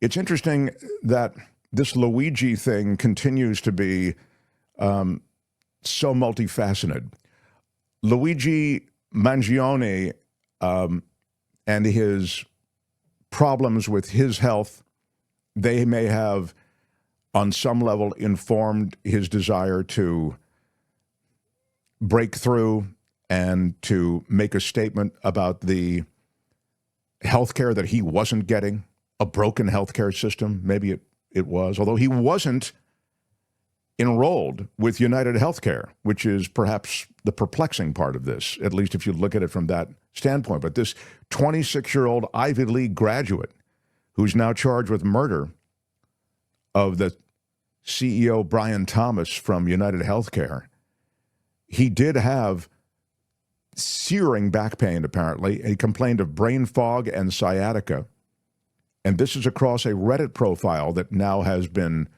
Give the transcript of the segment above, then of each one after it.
It's interesting that this Luigi thing continues to be so multifaceted. Luigi Mangione and his problems with his health, they may have, on some level, informed his desire to break through and to make a statement about the healthcare that he wasn't getting, a broken healthcare system. Maybe it was, although he wasn't enrolled with United Healthcare, which is perhaps the perplexing part of this, at least if you look at it from that standpoint. But this 26-year-old Ivy League graduate who's now charged with murder of the CEO Brian Thomas from United Healthcare, he did have searing back pain, apparently. He complained of brain fog and sciatica. And this is across a Reddit profile that now has been,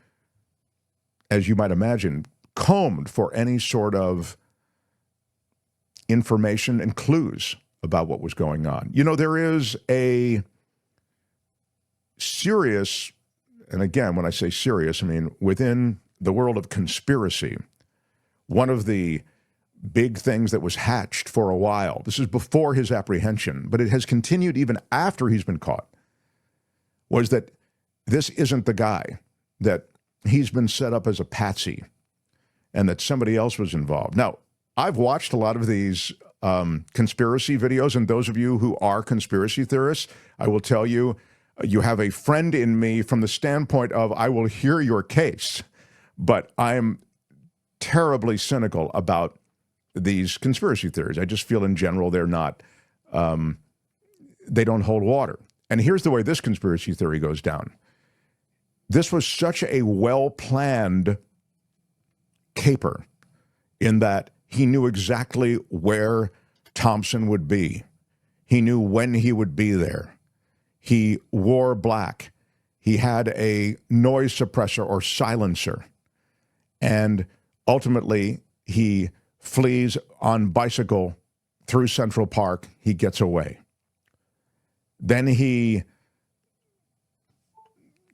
as you might imagine, combed for any sort of information and clues about what was going on. You know, there is a serious, and again, when I say serious, I mean within the world of conspiracy, one of the big things that was hatched for a while, this is before his apprehension, but it has continued even after he's been caught, was that this isn't the guy, that he's been set up as a patsy and that somebody else was involved. Now, I've watched a lot of these conspiracy videos, and those of you who are conspiracy theorists, I will tell you, you have a friend in me from the standpoint of I will hear your case, but I'm terribly cynical about these conspiracy theories. I just feel in general they're not, they don't hold water. And here's the way this conspiracy theory goes down. This was such a well-planned caper in that he knew exactly where Thompson would be. He knew when he would be there. He wore black. He had a noise suppressor or silencer. And ultimately, he flees on bicycle through Central Park. He gets away. Then he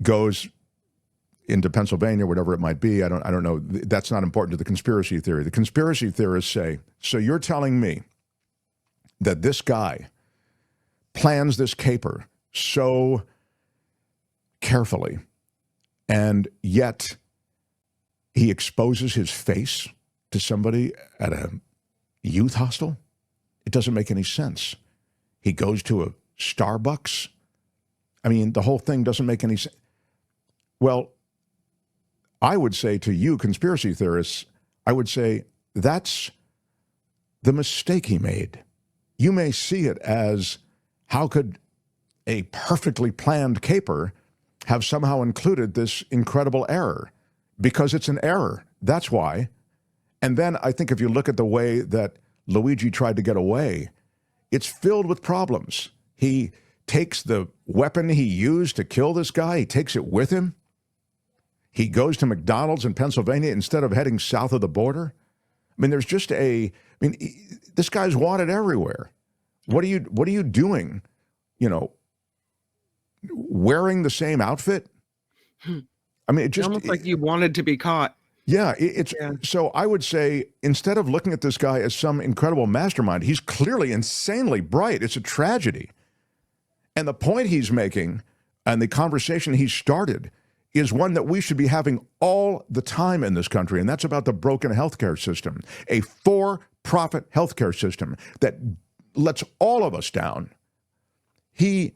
goes into Pennsylvania, whatever it might be. I don't know. That's not important to the conspiracy theory. The conspiracy theorists say, so you're telling me that this guy plans this caper so carefully, and yet he exposes his face to somebody at a youth hostel? It doesn't make any sense. He goes to a Starbucks. I mean, the whole thing doesn't make any sense. Well, I would say to you, conspiracy theorists, I would say that's the mistake he made. You may see it as, how could a perfectly planned caper have somehow included this incredible error? Because it's an error. That's why. And then I think if you look at the way that Luigi tried to get away, it's filled with problems. He takes the weapon he used to kill this guy, he takes it with him. He goes to McDonald's in Pennsylvania instead of heading south of the border. I mean, there's just this guy's wanted everywhere. What are you doing? You know, wearing the same outfit? I mean, it just almost like you wanted to be caught. Yeah, so I would say, instead of looking at this guy as some incredible mastermind, he's clearly insanely bright. It's a tragedy. And the point he's making and the conversation he started is one that we should be having all the time in this country, and that's about the broken healthcare system, a for-profit healthcare system that lets all of us down. He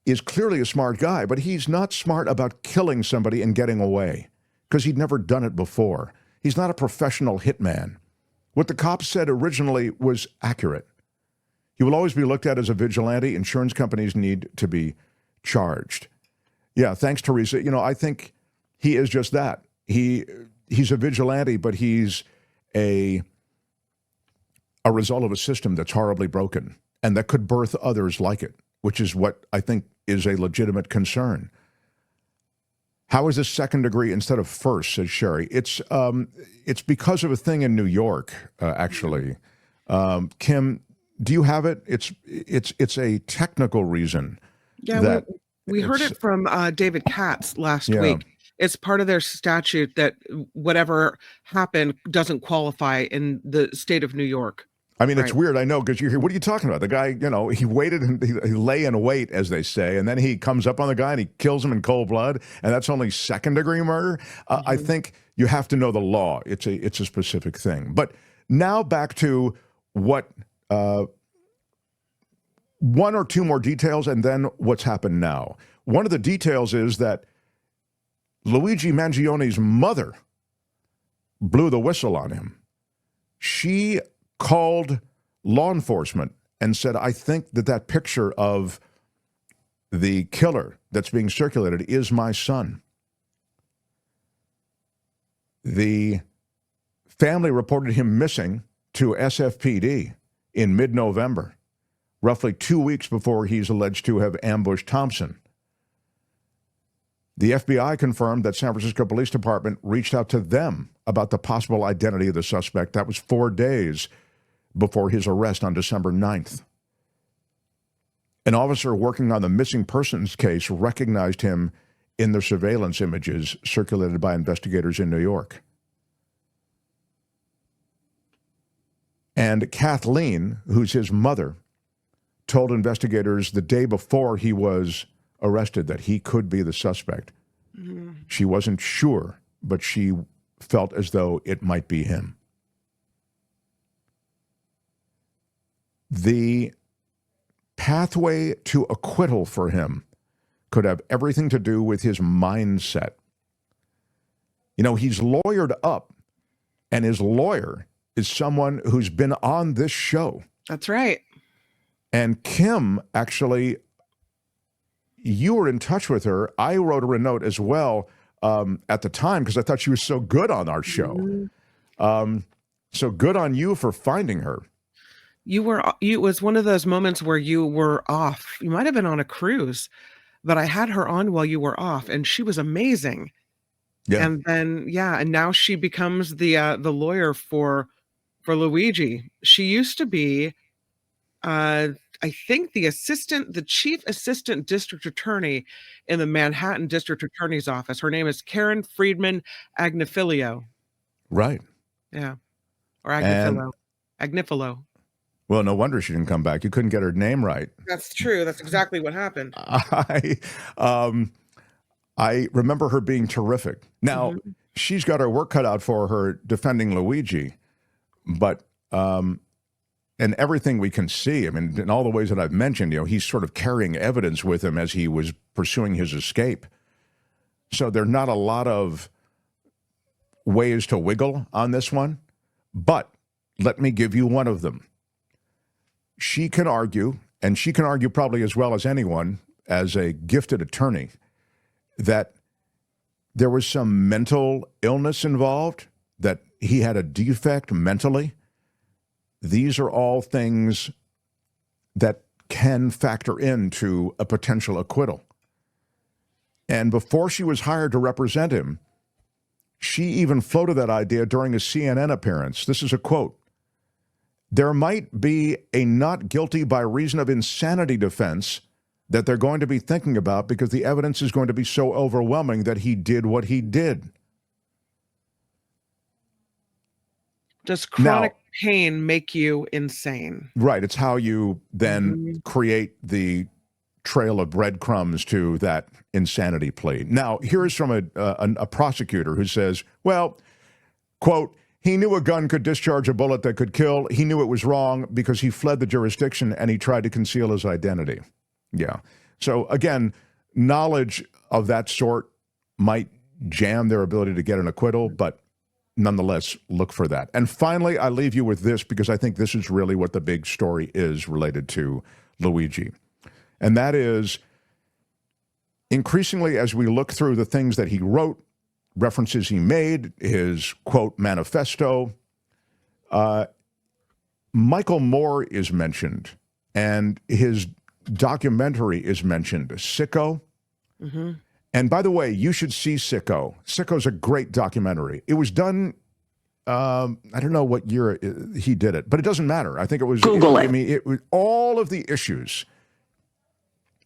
is clearly a smart guy, but he's not smart about killing somebody and getting away because he'd never done it before. He's not a professional hitman. What the cops said originally was accurate. He will always be looked at as a vigilante. Insurance companies need to be charged. Yeah, thanks, Teresa. You know, I think he is just that. He's a vigilante, but he's a result of a system that's horribly broken and that could birth others like it, which is what I think is a legitimate concern. How is this second degree instead of first, says Sherry? It's because of a thing in New York, actually. Kim, do you have it? It's a technical reason. Yeah, We heard It's, it from David Katz last yeah. week. It's part of their statute that whatever happened doesn't qualify in the state of New York. I mean, it's Right. weird. I know, because you hear, what are you talking about? The guy, he waited and he lay in wait, as they say, and then he comes up on the guy and he kills him in cold blood, and that's only second-degree murder. I think you have to know the law. It's a specific thing. But now back to what one or two more details, and then what's happened now. One of the details is that Luigi Mangione's mother blew the whistle on him. She called law enforcement and said, I think that picture of the killer that's being circulated is my son. The family reported him missing to SFPD in mid-November, roughly 2 weeks before he's alleged to have ambushed Thompson. The FBI confirmed that San Francisco Police Department reached out to them about the possible identity of the suspect. That was 4 days before his arrest on December 9th. An officer working on the missing persons case recognized him in the surveillance images circulated by investigators in New York. And Kathleen, who's his mother, told investigators the day before he was arrested that he could be the suspect. She wasn't sure, but she felt as though it might be him. The pathway to acquittal for him could have everything to do with his mindset. He's lawyered up, and his lawyer is someone who's been on this show. That's right. And Kim, actually, you were in touch with her. I wrote her a note as well at the time because I thought she was so good on our show. So good on you for finding her. It was one of those moments where you were off. You might have been on a cruise, but I had her on while you were off, and she was amazing. Yeah. And then, and now she becomes the lawyer for Luigi. She used to be, I think, the chief assistant district attorney in the Manhattan District Attorney's Office. Her name is Karen Friedman Agnifilo. Right. Yeah. Or Agnifilo. Agnifilo. Well, no wonder she didn't come back. You couldn't get her name right. That's true. That's exactly what happened. I remember her being terrific. Now, she's got her work cut out for her defending Luigi, but and everything we can see, I mean, in all the ways that I've mentioned, he's sort of carrying evidence with him as he was pursuing his escape. So there are not a lot of ways to wiggle on this one, but let me give you one of them. She can argue, and she can argue probably as well as anyone as a gifted attorney, that there was some mental illness involved, that he had a defect mentally. These are all things that can factor into a potential acquittal. And before she was hired to represent him, she even floated that idea during a CNN appearance. This is a quote. There might be a not guilty by reason of insanity defense that they're going to be thinking about because the evidence is going to be so overwhelming that he did what he did. Does chronic pain make you insane? Right. It's how you then create the trail of breadcrumbs to that insanity plea. Now, here's from a prosecutor who says, well, quote, he knew a gun could discharge a bullet that could kill. He knew it was wrong because he fled the jurisdiction and he tried to conceal his identity. Yeah. So again, knowledge of that sort might jam their ability to get an acquittal, but nonetheless, look for that. And finally, I leave you with this because I think this is really what the big story is related to Luigi. And that is, increasingly as we look through the things that he wrote, references he made, his, quote, manifesto, Michael Moore is mentioned, and his documentary is mentioned, Sicko. And by the way, you should see Sicko. Sicko's a great documentary. It was done, I don't know what year he did it, but it doesn't matter. I think it was, Google it. I mean, it was all of the issues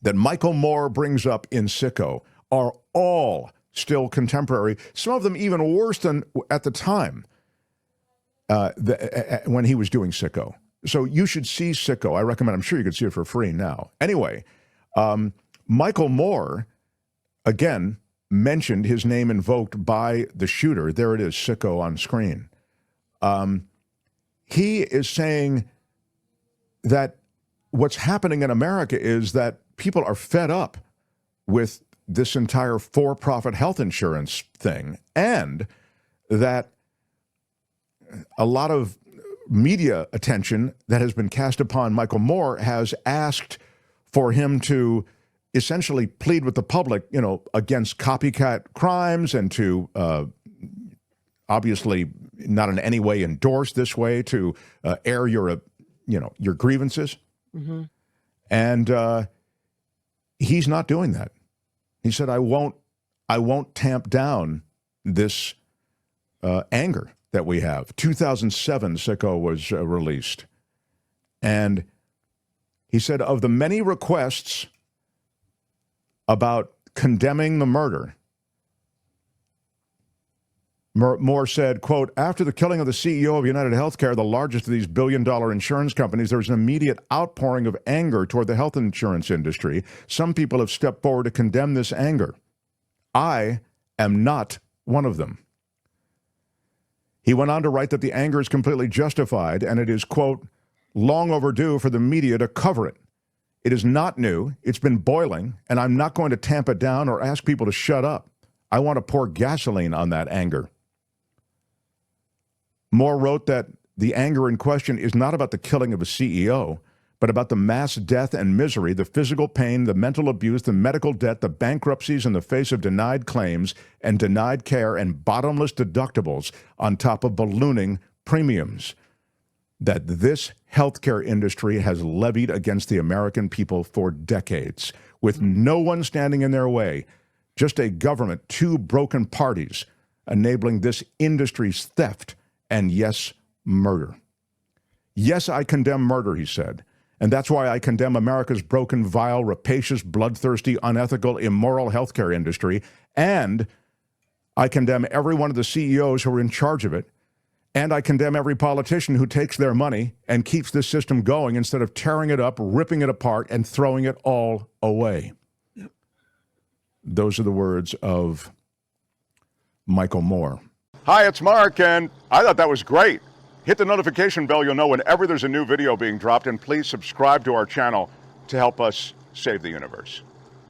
that Michael Moore brings up in Sicko are all still contemporary, some of them even worse than at the time when he was doing Sicko. So you should see Sicko. I recommend. I'm sure you could see it for free now. Anyway, Michael Moore, again, mentioned his name invoked by the shooter. There it is, Sicko on screen. He is saying that what's happening in America is that people are fed up with this entire for-profit health insurance thing, and that a lot of media attention that has been cast upon Michael Moore has asked for him to essentially plead with the public, against copycat crimes and to obviously not in any way endorse this way to air your grievances. Mm-hmm. And he's not doing that. He said, I won't tamp down this anger that we have. 2007, Sicko was released. And he said, of the many requests about condemning the murder, Moore said, quote, after the killing of the CEO of United Healthcare, the largest of these billion-dollar insurance companies, there was an immediate outpouring of anger toward the health insurance industry. Some people have stepped forward to condemn this anger. I am not one of them. He went on to write that the anger is completely justified, and it is, quote, long overdue for the media to cover it. It is not new. It's been boiling, and I'm not going to tamp it down or ask people to shut up. I want to pour gasoline on that anger. Moore wrote that the anger in question is not about the killing of a CEO, but about the mass death and misery, the physical pain, the mental abuse, the medical debt, the bankruptcies in the face of denied claims and denied care and bottomless deductibles on top of ballooning premiums that this healthcare industry has levied against the American people for decades, with no one standing in their way, just a government, two broken parties enabling this industry's theft and, yes, murder. Yes, I condemn murder, he said. And that's why I condemn America's broken, vile, rapacious, bloodthirsty, unethical, immoral healthcare industry. And I condemn every one of the CEOs who are in charge of it. And I condemn every politician who takes their money and keeps this system going instead of tearing it up, ripping it apart, and throwing it all away. Yep. Those are the words of Michael Moore. Hi, it's Mark, and I thought that was great. Hit the notification bell. You'll know whenever there's a new video being dropped, and please subscribe to our channel to help us save the universe.